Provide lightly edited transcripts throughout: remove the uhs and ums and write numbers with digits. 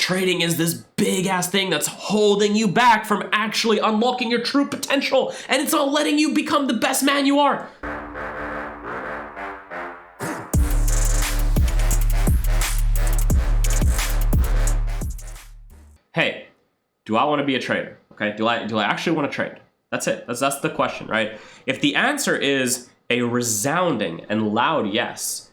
trading is this big ass thing that's holding you back from actually unlocking your true potential, and it's not letting you become the best man you are. Hey, do I want to be a trader? Okay, do I actually want to trade? That's it. That's the question, right? If the answer is a resounding and loud yes,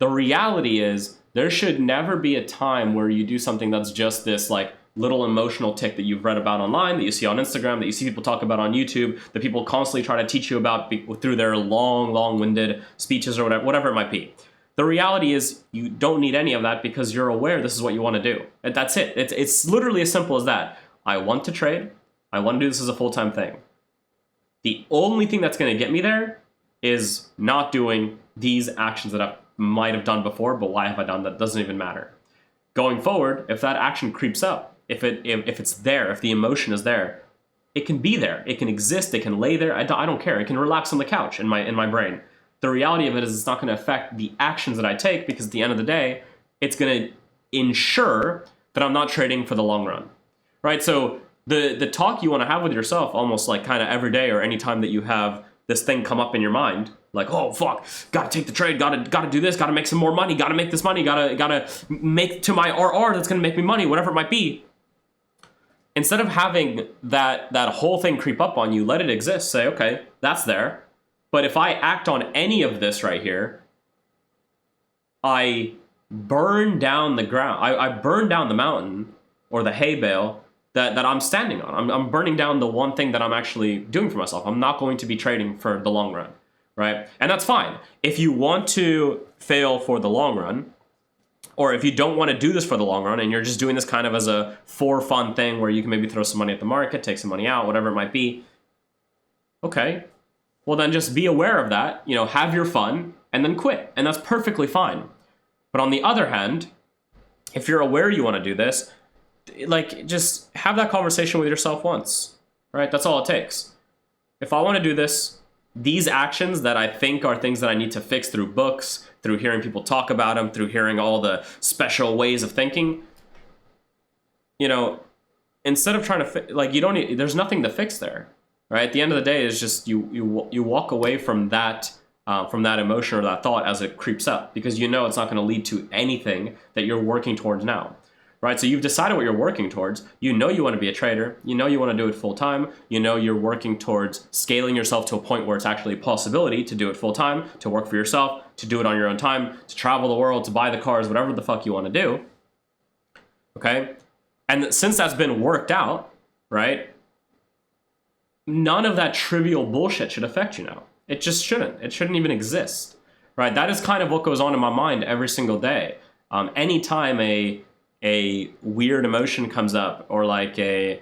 the reality is there should never be a time where you do something that's just this like little emotional tick that you've read about online, that you see on Instagram, that you see people talk about on YouTube, that people constantly try to teach you about through their long-winded speeches or whatever it might be. The reality is you don't need any of that because you're aware this is what you want to do. That's it. It's literally as simple as that. I want to trade. I want to do this as a full-time thing. The only thing that's going to get me there is not doing these actions that I might have done before, but why have I done that? Doesn't even matter. Going forward, if that action creeps up, if it's there, if the emotion is there, it can be there. It can exist. It can lay there. I don't care. It can relax on the couch in my brain. The reality of it is it's not going to affect the actions that I take because at the end of the day, it's going to ensure that I'm not trading for the long run, right? So the talk you want to have with yourself almost like kind of every day or any time that you have this thing come up in your mind, like, oh, fuck, gotta take the trade, gotta do this, gotta make some more money, gotta make this money, gotta make to my RR that's gonna make me money, whatever it might be. Instead of having that whole thing creep up on you, let it exist. Say, okay, that's there. But if I act on any of this right here, I burn down the ground. I burn down the mountain or the hay bale that I'm standing on. I'm burning down the one thing that I'm actually doing for myself. I'm not going to be trading for the long run, right? And that's fine. If you want to fail for the long run, or if you don't want to do this for the long run and you're just doing this kind of as a for fun thing where you can maybe throw some money at the market, take some money out, whatever it might be, okay. Well, then just be aware of that, have your fun, and then quit. And that's perfectly fine. But on the other hand, if you're aware you want to do this, like, just have that conversation with yourself once, right? That's all it takes. If I want to do this, these actions that I think are things that I need to fix through books, through hearing people talk about them, through hearing all the special ways of thinking, instead of trying to, there's nothing to fix there. Right? At the end of the day, it's just you walk away from that emotion or that thought as it creeps up because it's not going to lead to anything that you're working towards now. Right? So you've decided what you're working towards. You want to be a trader. You want to do it full time. You're working towards scaling yourself to a point where it's actually a possibility to do it full time, to work for yourself, to do it on your own time, to travel the world, to buy the cars, whatever the fuck you want to do. Okay? And since that's been worked out, right? None of that trivial bullshit should affect you now. It just shouldn't. It shouldn't even exist, right? That is kind of what goes on in my mind every single day. Anytime a weird emotion comes up or like a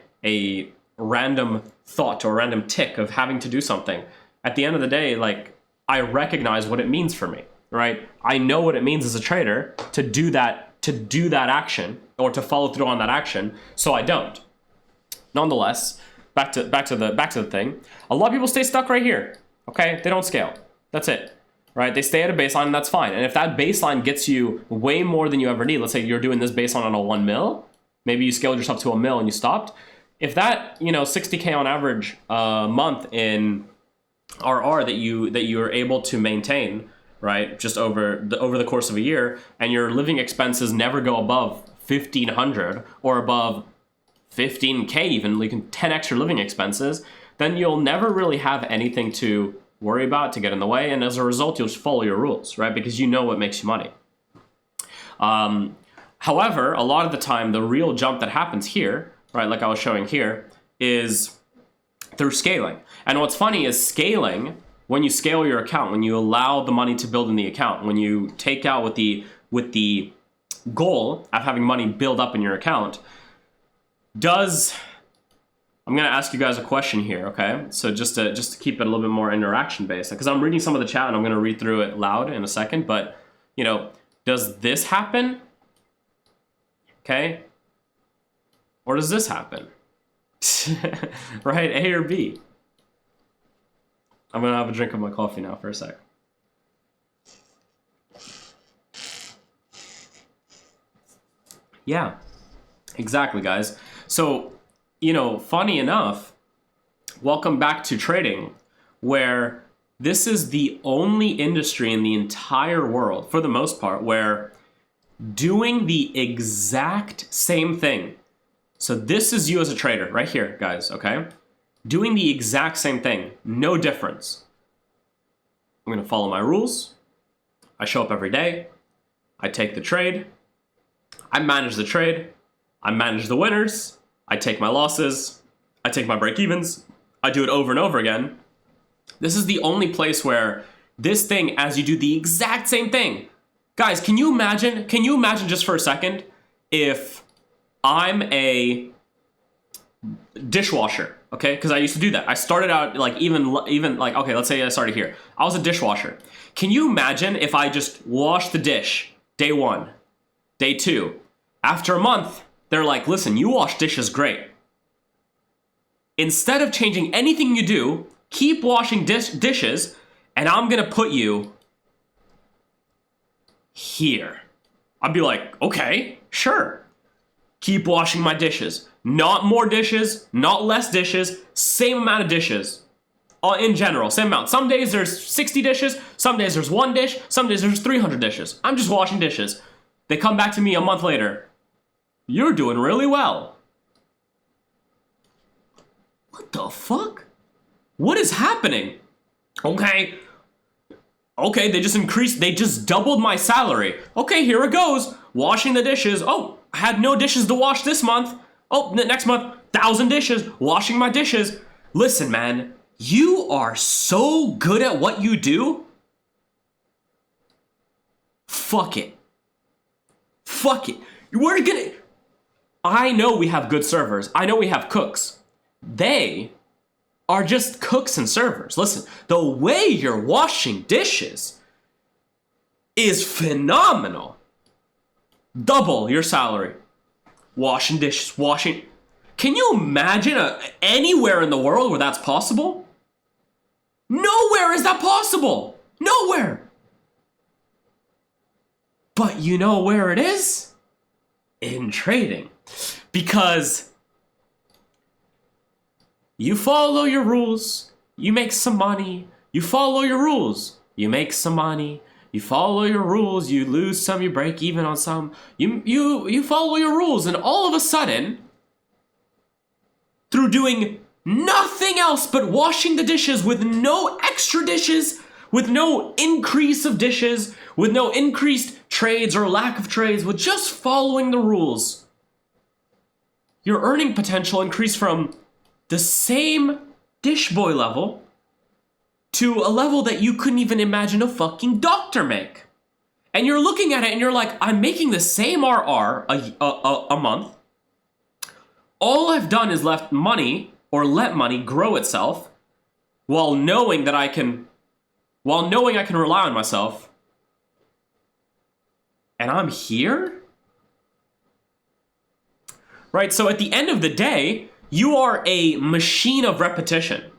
random thought or a random tick of having to do something, at the end of the day, like, I recognize what it means for me, right? I know what it means as a trader to do that action or to follow through on that action, so I don't. Nonetheless, Back to the thing. A lot of people stay stuck right here. Okay, they don't scale. That's it, right? They stay at a baseline, and that's fine. And if that baseline gets you way more than you ever need, let's say you're doing this baseline on a 1 mil, maybe you scaled yourself to a mil and you stopped. If that 60K on average month in RR that you are able to maintain, right, just over the course of a year, and your living expenses never go above 1,500 or above 15K even, like 10x your living expenses, then you'll never really have anything to worry about to get in the way. And as a result, you'll just follow your rules, right? Because you know what makes you money. However, a lot of the time, the real jump that happens here, right, like I was showing here, is through scaling. And what's funny is scaling, when you scale your account, when you allow the money to build in the account, when you take out with the goal of having money build up in your account, I'm going to ask you guys a question here, okay? So just to keep it a little bit more interaction based, because I'm reading some of the chat and I'm going to read through it loud in a second, but, does this happen? Okay? Or does this happen? Right? A or B? I'm going to have a drink of my coffee now for a sec. Yeah. Exactly, guys. So, you know, funny enough, welcome back to trading, where this is the only industry in the entire world, for the most part, where doing the exact same thing. So this is you as a trader right here, guys, okay? Doing the exact same thing, no difference. I'm gonna follow my rules. I show up every day. I take the trade. I manage the trade. I manage the winners. I take my losses. I take my break-evens. I do it over and over again. This is the only place where this thing, as you do the exact same thing. Guys, can you imagine just for a second if I'm a dishwasher, okay? Because I used to do that. I started out like even like, okay, let's say I started here. I was a dishwasher. Can you imagine if I just washed the dish day 1, day 2? After a month, they're like, listen, you wash dishes great. Instead of changing anything you do, keep washing dishes, and I'm gonna put you here. I'd be like, okay, sure. Keep washing my dishes. Not more dishes, not less dishes, same amount of dishes. In general, same amount. Some days there's 60 dishes, some days there's 1 dish, some days there's 300 dishes. I'm just washing dishes. They come back to me a month later. You're doing really well. What the fuck? What is happening? Okay, they just doubled my salary. Okay, here it goes. Washing the dishes. Oh, I had no dishes to wash this month. Oh, next month, 1,000 dishes. Washing my dishes. Listen, man, you are so good at what you do. Fuck it. I know we have good servers. I know we have cooks. They are just cooks and servers. Listen, the way you're washing dishes is phenomenal. Double your salary. Washing dishes, washing. Can you imagine anywhere in the world where that's possible? Nowhere is that possible. Nowhere. But you know where it is? In trading. Because you follow your rules, you make some money. You follow your rules, you make some money. You follow your rules, you lose some, you break even on some. You follow your rules, and all of a sudden, through doing nothing else but washing the dishes with no extra dishes, with no increase of dishes, with no increased trades or lack of trades, with just following the rules, your earning potential increased from the same dish boy level to a level that you couldn't even imagine a fucking doctor make. And you're looking at it and you're like, I'm making the same RR a month. All I've done is left money or let money grow itself while knowing I can rely on myself. And I'm here? Right, so at the end of the day, you are a machine of repetition.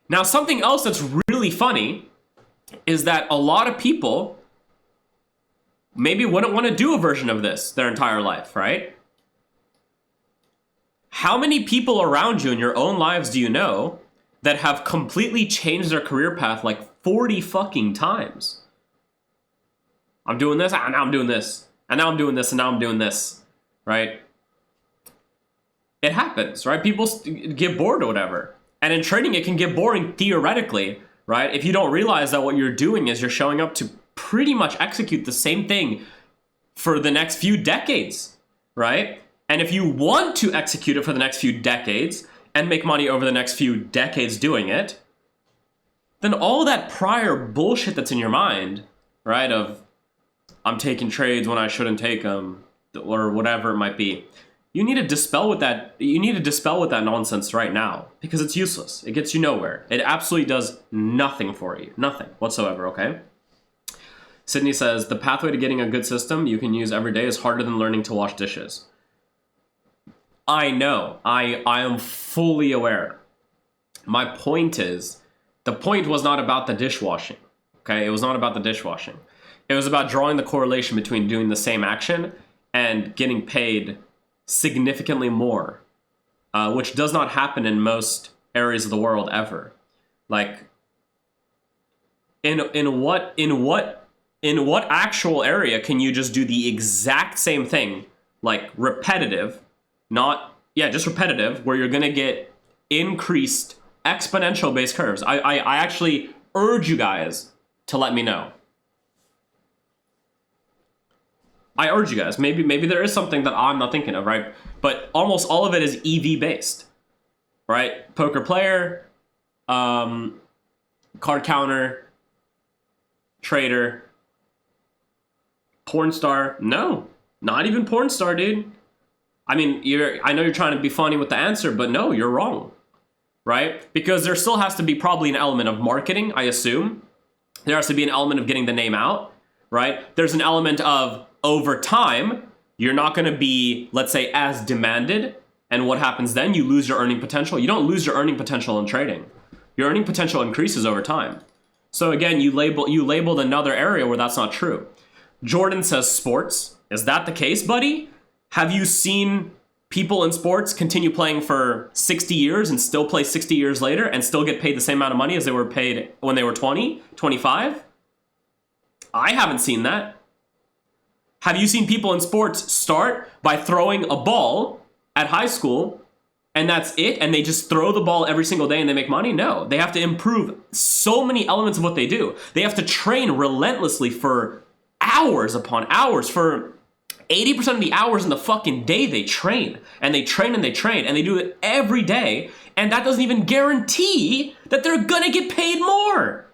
Now, something else that's really funny is that a lot of people maybe wouldn't want to do a version of this their entire life, right? How many people around you in your own lives do you know that have completely changed their career path like 40 fucking times? I'm doing this, and now I'm doing this, and now I'm doing this, and now I'm doing this, right? It happens, right? People get bored or whatever. And in trading, it can get boring theoretically, right? If you don't realize that what you're doing is you're showing up to pretty much execute the same thing for the next few decades, right? And if you want to execute it for the next few decades and make money over the next few decades doing it, then all that prior bullshit that's in your mind, right, of I'm taking trades when I shouldn't take them, or whatever it might be, you need to dispel with that. You need to dispel with that nonsense right now because it's useless. It gets you nowhere. It absolutely does nothing for you. Nothing whatsoever, okay? Sydney says, the pathway to getting a good system you can use every day is harder than learning to wash dishes. I know. I am fully aware. My point is, the point was not about the dishwashing, okay? It was not about the dishwashing. It was about drawing the correlation between doing the same action and getting paid significantly more, which does not happen in most areas of the world ever. Like, in what actual area can you just do the exact same thing, like repetitive, just repetitive, where you're gonna get increased exponential base curves? I actually urge you guys to let me know. I urge you guys. Maybe there is something that I'm not thinking of, right? But almost all of it is EV based, right? Poker player, card counter, trader, porn star. No, not even porn star, dude. I mean, I know you're trying to be funny with the answer, but no, you're wrong, right? Because there still has to be probably an element of marketing, I assume. There has to be an element of getting the name out, right? There's an element of, over time, you're not going to be, let's say, as demanded. And what happens then? You lose your earning potential. You don't lose your earning potential in trading. Your earning potential increases over time. So again, you labeled another area where that's not true. Jordan says sports. Is that the case, buddy? Have you seen people in sports continue playing for 60 years and still play 60 years later and still get paid the same amount of money as they were paid when they were 20, 25? I haven't seen that. Have you seen people in sports start by throwing a ball at high school and that's it, and they just throw the ball every single day and they make money? No, they have to improve so many elements of what they do. They have to train relentlessly for hours upon hours. For 80% of the hours in the fucking day, they train and they train and they train and they do it every day. And that doesn't even guarantee that they're gonna get paid more.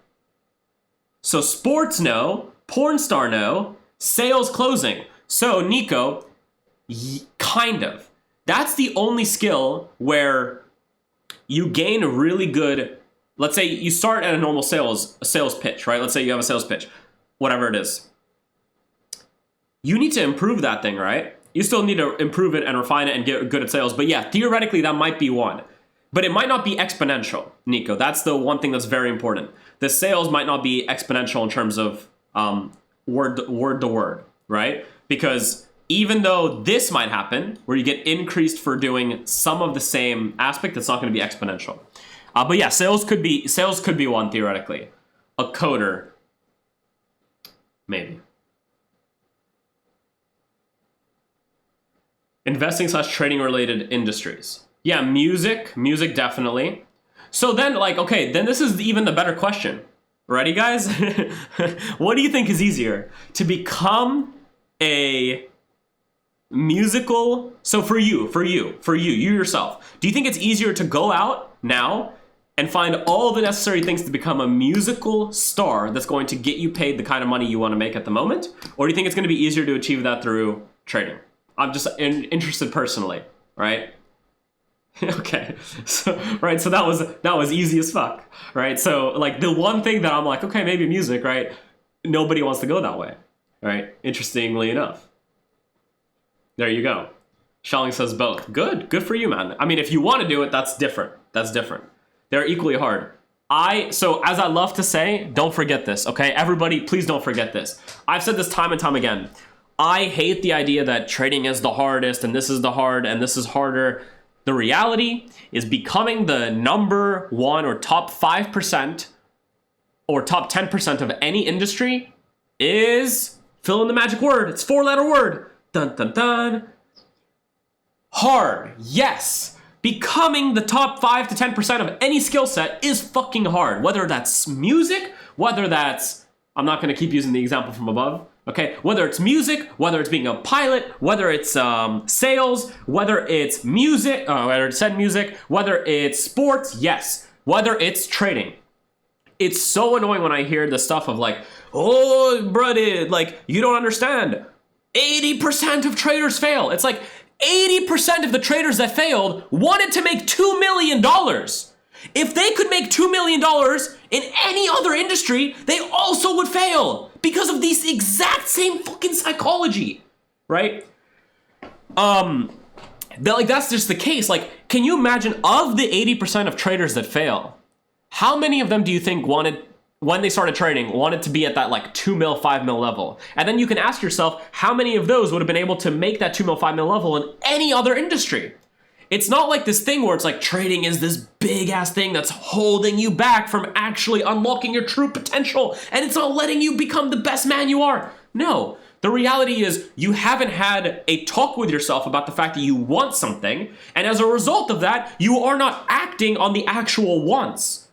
So sports, no. Porn star, no. Sales, closing. So Nico, kind of. That's the only skill where you gain a really good, let's say you start at a normal sales pitch, right? Let's say you have a sales pitch, whatever it is. You need to improve that thing, right? You still need to improve it and refine it and get good at sales. But yeah, theoretically, that might be one. But it might not be exponential, Nico. That's the one thing that's very important. The sales might not be exponential in terms of word to word, right? Because even though this might happen, where you get increased for doing some of the same aspect, it's not going to be exponential. But yeah, sales could be one theoretically. A coder, maybe. Investing / trading related industries. Yeah, music definitely. So then, like, okay, then this is even the better question. Ready, guys? What do you think is easier? To become a musical, so for you yourself, do you think it's easier to go out now and find all the necessary things to become a musical star that's going to get you paid the kind of money you want to make at the moment? Or do you think it's going to be easier to achieve that through trading? I'm just interested personally, right? Okay, so that was easy as fuck, right? So like the one thing that I'm like, okay, maybe music, right? Nobody wants to go that way, right? Interestingly enough. There you go. Shelling says both. Good for you, man. I mean, if you want to do it, that's different. They're equally hard. So as I love to say, don't forget this, okay? Everybody, please don't forget this. I've said this time and time again. I hate the idea that trading is the hardest and this is the hard and this is harder. The reality is becoming the number one or top 5% or top 10% of any industry is, fill in the magic word, it's 4-letter word. Dun, dun, dun. Hard, yes. Becoming the top 5 to 10% of any skill set is fucking hard. Whether that's music, whether that's, I'm not gonna keep using the example from above, okay? Whether it's music, whether it's being a pilot, whether it's sales, whether it's music, whether it's said music, whether it's sports, yes. Whether it's trading. It's so annoying when I hear the stuff of like, oh, brother, like, you don't understand. 80% of traders fail. It's like 80% of the traders that failed wanted to make $2 million. If they could make $2 million in any other industry, they also would fail because of this exact same fucking psychology, right? That's just the case. Like, can you imagine of the 80% of traders that fail, how many of them do you think wanted when they started trading, wanted to be at that like 2 mil, 5 mil level. And then you can ask yourself, how many of those would have been able to make that 2 mil, 5 mil level in any other industry? It's not like this thing where it's like trading is this big ass thing that's holding you back from actually unlocking your true potential, and it's not letting you become the best man you are. No, the reality is you haven't had a talk with yourself about the fact that you want something, and as a result of that, you are not acting on the actual wants.